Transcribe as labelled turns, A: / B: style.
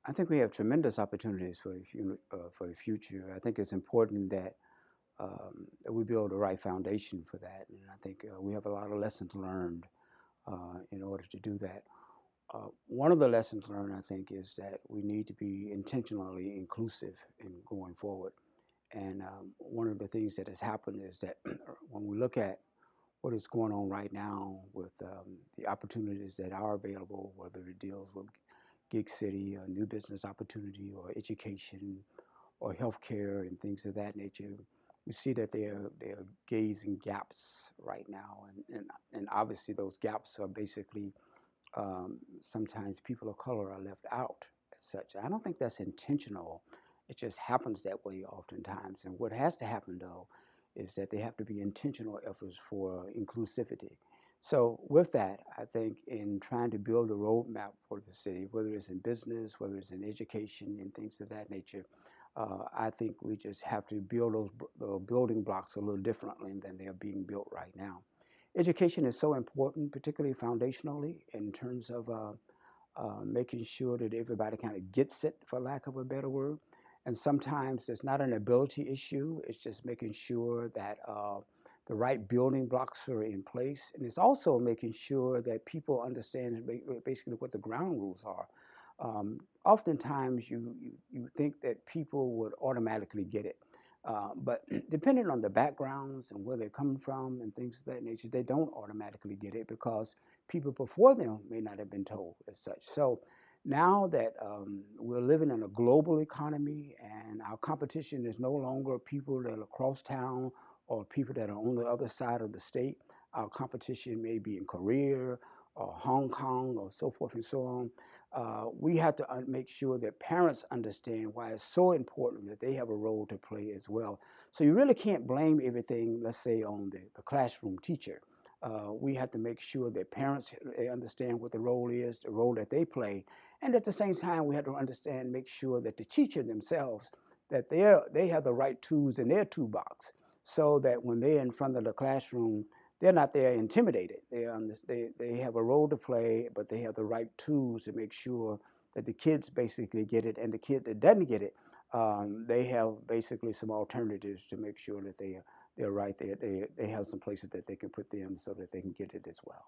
A: I think we have tremendous opportunities for the future. I think it's important that we build the right foundation for that, and I think we have a lot of lessons learned in order to do that. One of the lessons learned, I think, is that we need to be intentionally inclusive in going forward. And one of the things that has happened is that when we look at what is going on right now with the opportunities that are available, whether it deals with gig city, or new business opportunity, or education, or healthcare, and things of that nature, we see that they are gazing gaps right now, and obviously those gaps are basically sometimes people of color are left out as such. I don't think that's intentional. It just happens that way oftentimes. And what has to happen, though, is that they have to be intentional efforts for inclusivity. So, with that, I think in trying to build a roadmap for the city, whether it's in business, whether it's in education, and things of that nature, I think we just have to build those building blocks a little differently than they are being built right now. Education is so important, particularly foundationally, in terms of making sure that everybody kind of gets it, for lack of a better word. And sometimes it's not an ability issue, it's just making sure that the right building blocks are in place. And it's also making sure that people understand basically what the ground rules are. Oftentimes, you think that people would automatically get it. But depending on the backgrounds and where they're coming from and things of that nature, they don't automatically get it because people before them may not have been told as such. So now that we're living in a global economy and our competition is no longer people that are across town or people that are on the other side of the state, our competition may be in Korea or Hong Kong or so forth and so on. We have to make sure that parents understand why it's so important that they have a role to play as well. So you really can't blame everything, let's say, on the classroom teacher. We have to make sure that parents they understand what the role is, the role that they play, and at the same time, we have to understand, make sure that the teacher themselves that they have the right tools in their toolbox, so that when they're in front of the classroom, they're not there intimidated. They have a role to play, but they have the right tools to make sure that the kids basically get it, and the kid that doesn't get it, they have basically some alternatives to make sure that they're right there. They have some places that they can put them so that they can get it as well.